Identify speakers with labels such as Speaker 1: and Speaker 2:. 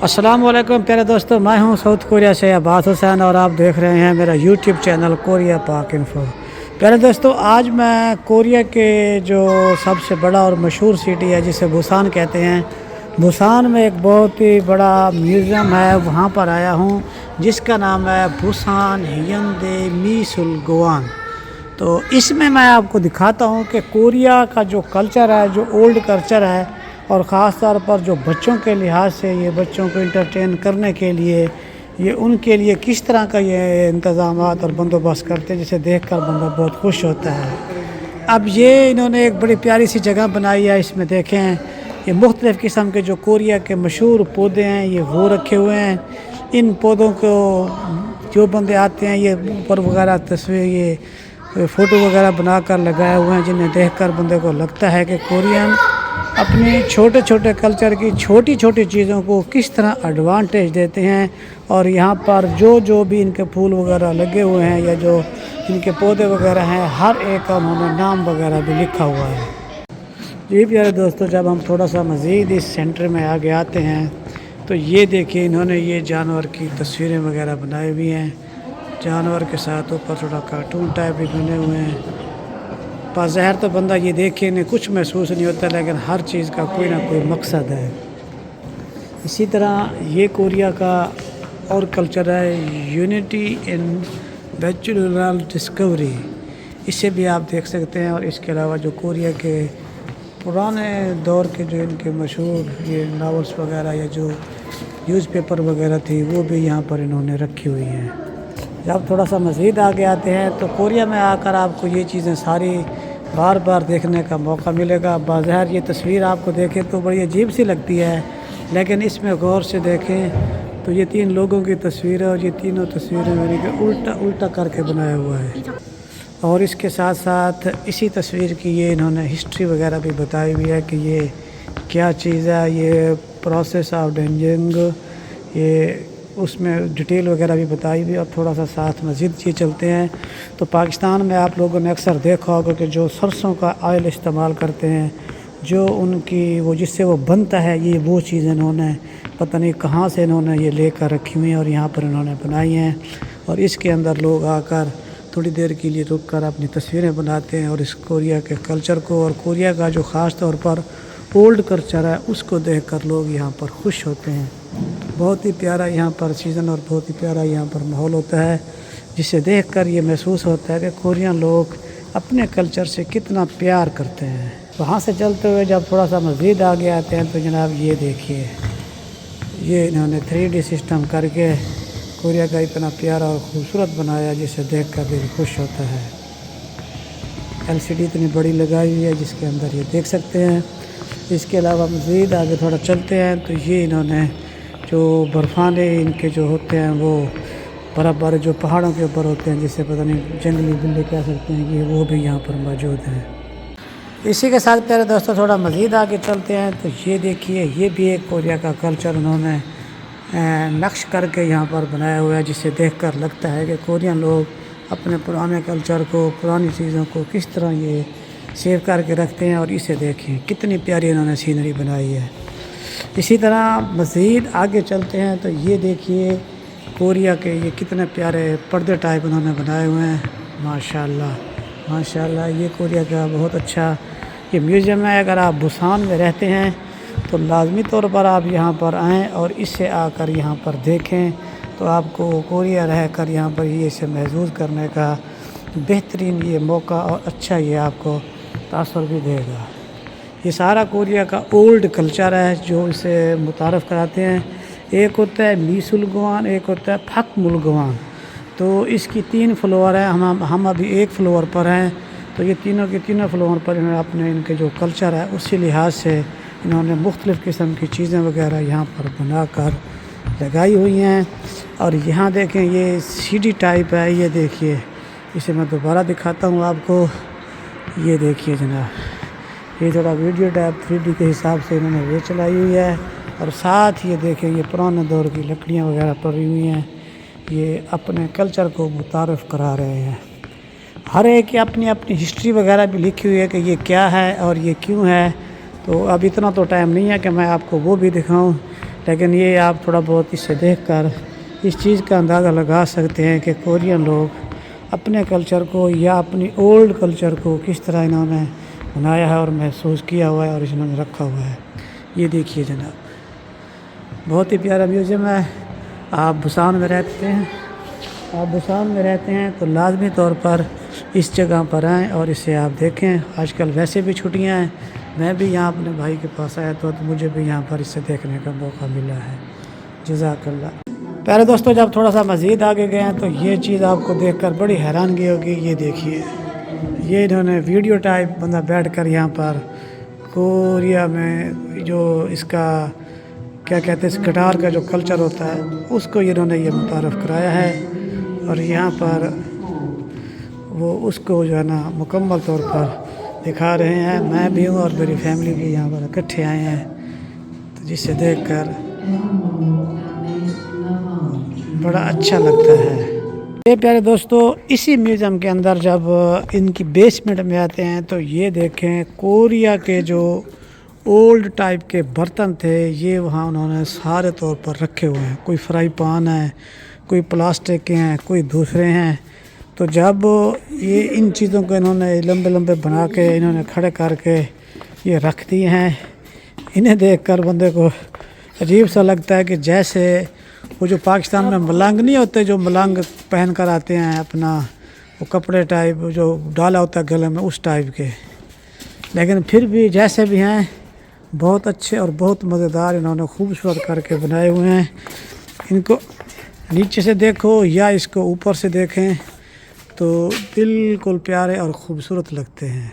Speaker 1: अस्सलाम वालेकुम प्यारे दोस्तों, मैं हूं साउथ कोरिया से अब्बास हुसैन और आप देख रहे हैं मेरा यूट्यूब चैनल कोरिया पाक इन्फो। प्यारे दोस्तों, आज मैं कोरिया के जो सबसे बड़ा और मशहूर सिटी है जिसे बुसान कहते हैं, बुसान में एक बहुत ही बड़ा म्यूज़ियम है, वहां पर आया हूं जिसका नाम है बुसान हियंदे मीसुलगोआन। तो इसमें मैं आपको दिखाता हूं कि कोरिया का जो कल्चर है, जो ओल्ड कल्चर है, और ख़ास तौर पर जो बच्चों के लिहाज से ये बच्चों को इंटरटेन करने के लिए ये उनके लिए किस तरह का ये इंतज़ामात और बंदोबस्त करते हैं, जिसे देखकर बंदा बहुत खुश होता है। अब ये इन्होंने एक बड़ी प्यारी सी जगह बनाई है। इसमें देखें, ये मुख्तलिफ़ किस्म के जो कोरिया के मशहूर पौधे हैं ये वो रखे हुए हैं। इन पौधों को जो बंदे आते हैं ये ऊपर वगैरह तस्वीर ये फ़ोटो वगैरह बना कर लगाए हुए हैं, जिन्हें देखकर बंदे को लगता है कि कोरियन अपने छोटे छोटे कल्चर की छोटी छोटी चीज़ों को किस तरह एडवांटेज देते हैं। और यहाँ पर जो भी इनके फूल वगैरह लगे हुए हैं या जो इनके पौधे वगैरह हैं, हर एक का उन्होंने नाम वगैरह भी लिखा हुआ है। जी प्यारे दोस्तों, जब हम थोड़ा सा मज़ीद इस सेंटर में आगे आते हैं तो ये देखिए, इन्होंने ये जानवर की तस्वीरें वगैरह बनाई हुई हैं। जानवर के साथ ऊपर थोड़ा कार्टून टाइप भी बने हुए हैं। बाज़ाहिर तो बंदा ये देखे इन्हें कुछ महसूस नहीं होता, लेकिन हर चीज़ का कोई ना कोई मकसद है। इसी तरह ये कोरिया का और कल्चर है यूनिटी इन बैचलर डिस्कवरी, इसे भी आप देख सकते हैं। और इसके अलावा जो कोरिया के पुराने दौर के जो इनके मशहूर ये नावल्स वगैरह या जो न्यूज़पेपर वगैरह थी वो भी यहाँ पर इन्होंने रखी हुई हैं। जब थोड़ा सा मज़ीद आगे आते हैं तो कोरिया में आकर आपको ये चीज़ें सारी बार बार देखने का मौका मिलेगा। बाज़ाहिर ये तस्वीर आपको देखें तो बड़ी अजीब सी लगती है, लेकिन इसमें गौर से देखें तो ये तीन लोगों की तस्वीर है और ये तीनों तस्वीरें मेरी के उल्टा उल्टा करके बनाया हुआ है। और इसके साथ साथ इसी तस्वीर की ये इन्होंने हिस्ट्री वगैरह भी बताई हुई है कि ये क्या चीज़ है, ये प्रोसेस ऑफ डेंजिंग, ये उसमें डिटेल वगैरह भी बताई हुई। और थोड़ा सा साथ मज़ीद ये चलते हैं तो पाकिस्तान में आप लोगों ने अक्सर देखा होगा कि जो सरसों का ऑयल इस्तेमाल करते हैं, जो उनकी वो जिससे वो बनता है, ये वो चीज़ इन्होंने पता नहीं कहाँ से इन्होंने ये लेकर रखी हुई हैं और यहाँ पर इन्होंने बनाई हैं। और इसके अंदर लोग आकर थोड़ी देर के लिए रुक कर अपनी तस्वीरें बनाते हैं और इस कोरिया के कल्चर को और कोरिया का जो ख़ास तौर पर ओल्ड कल्चर है उसको देखकर लोग यहाँ पर खुश होते हैं। बहुत ही प्यारा यहाँ पर सीज़न और बहुत ही प्यारा यहाँ पर माहौल होता है, जिसे देखकर ये महसूस होता है कि कोरियन लोग अपने कल्चर से कितना प्यार करते हैं। वहाँ से चलते हुए जब थोड़ा सा मज़ीद आगे आते हैं तो जनाब ये देखिए, ये इन्होंने 3D सिस्टम करके कोरिया का इतना प्यारा और ख़ूबसूरत बनाया जिसे देखकर दिल खुश होता है। LCD इतनी बड़ी लगाई हुई है जिसके अंदर ये देख सकते हैं। इसके अलावा मज़ीद आगे थोड़ा चलते हैं तो ये इन्होंने जो बर्फ़ाने इनके जो होते हैं वो बर्फ़ जो पहाड़ों के ऊपर होते हैं, जिसे पता नहीं जंगली बिल्ली कह सकते हैं, कि वो भी यहाँ पर मौजूद हैं। इसी के साथ प्यारे दोस्तों थोड़ा मज़ीद आगे चलते हैं तो ये देखिए, ये भी एक कोरिया का कल्चर उन्होंने नक्श करके यहाँ पर बनाया हुआ है, जिसे देखकर लगता है कि कोरियन लोग अपने पुराने कल्चर को, पुरानी चीज़ों को किस तरह ये सेव करके रखते हैं। और इसे देखें कितनी प्यारी इन्होंने सीनरी बनाई है। इसी तरह मज़ीद आगे चलते हैं तो ये देखिए, कोरिया के ये कितने प्यारे पर्दे टाइप उन्होंने बनाए हुए हैं। माशाल्लाह माशाल्लाह, ये कोरिया का बहुत अच्छा ये म्यूज़ियम है। अगर आप बुसान में रहते हैं तो लाजमी तौर पर आप यहाँ पर आएँ और इसे आकर यहाँ पर देखें तो आपको कोरिया रह कर यहाँ पर ये इसे महसूस करने का बेहतरीन ये मौका और अच्छा ये आपको तासुर भी देगा। ये सारा कोरिया का ओल्ड कल्चर है जो इसे मुतारफ़ कराते हैं। एक होता है मीसुलगोआन, एक होता है फकमुलगोआन। तो इसकी 3 फ्लोर है, हम अभी एक फ्लोर पर हैं। तो ये तीनों के तीनों फ्लोर पर इन्होंने अपने इनके जो कल्चर है उसी लिहाज से इन्होंने मुख्तलिफ़ किस्म की चीज़ें वगैरह यहाँ पर बना कर लगाई हुई हैं। और यहाँ देखें, ये CD टाइप है, ये देखिए, इसे मैं दोबारा दिखाता हूँ आपको। ये देखिए जनाब, ये थोड़ा वीडियो टाइप 3D के हिसाब से इन्होंने वो चलाई हुई है। और साथ ये देखें, ये पुराने दौर की लकड़ियाँ वगैरह पड़ी हुई हैं, ये अपने कल्चर को मुतारफ़ करा रहे हैं। हर एक की अपनी अपनी हिस्ट्री वगैरह भी लिखी हुई है कि ये क्या है और ये क्यों है। तो अब इतना तो टाइम नहीं है कि मैं आपको वो भी दिखाऊं, لیکن یہ آپ تھوڑا بہت اس سے دیکھ کر اس چیز کا اندازہ لگا سکتے ہیں کہ کورین لوگ اپنے کلچر کو یا اپنی اولڈ کلچر کو کس طرح انہوں نے بنایا ہے اور محسوس کیا ہوا ہے اور انہوں نے رکھا ہوا ہے. یہ دیکھیے جناب، بہت ہی پیارا میوزیم ہے. آپ بسان میں رہتے ہیں تو لازمی طور پر اس جگہ پر آئیں اور اسے آپ دیکھیں. آج کل ویسے بھی چھٹیاں ہیں، میں بھی یہاں اپنے بھائی کے پاس آیا تو مجھے بھی یہاں پر اسے دیکھنے کا موقع ملا ہے. جزاک اللہ. پیارے دوستوں، جب تھوڑا سا مزید آگے گئے ہیں تو یہ چیز آپ کو دیکھ کر بڑی حیرانگی ہوگی. یہ دیکھیے، یہ انہوں نے ویڈیو ٹائپ بندہ بیٹھ کر یہاں پر کوریا میں جو اس کا کیا کہتے ہیں، اس گٹار کا جو کلچر ہوتا ہے اس کو انہوں نے یہ متعارف کرایا ہے. اور یہاں پر وہ اس کو جو ہے نا مکمل طور پر دکھا رہے ہیں. میں بھی ہوں اور میری فیملی بھی یہاں پر اکٹھے آئے ہیں، تو جسے دیکھ کر بڑا اچھا لگتا ہے. یہ پیارے دوستو، اسی میوزیم کے اندر جب ان کی بیسمنٹ میں آتے ہیں تو یہ دیکھیں کوریا کے جو اولڈ ٹائپ کے برتن تھے یہ وہاں انہوں نے سارے طور پر رکھے ہوئے ہیں. کوئی فرائی پان ہے، کوئی پلاسٹک کے ہیں، کوئی دوسرے ہیں. تو جب یہ ان چیزوں کو انہوں نے لمبے لمبے بنا کے انہوں نے کھڑے کر کے یہ رکھ دیے ہیں، انہیں دیکھ کر بندے کو عجیب سا لگتا ہے کہ جیسے وہ جو پاکستان میں ملنگ نہیں ہوتے، جو ملنگ پہن کر آتے ہیں اپنا وہ کپڑے ٹائپ جو ڈالا ہوتا ہے گلے میں، اس ٹائپ کے. لیکن پھر بھی جیسے بھی ہیں بہت اچھے اور بہت مزیدار انہوں نے خوبصورت کر کے بنائے ہوئے ہیں. ان کو نیچے سے دیکھو یا اس کو اوپر سے دیکھیں تو بالکل پیارے اور خوبصورت لگتے ہیں.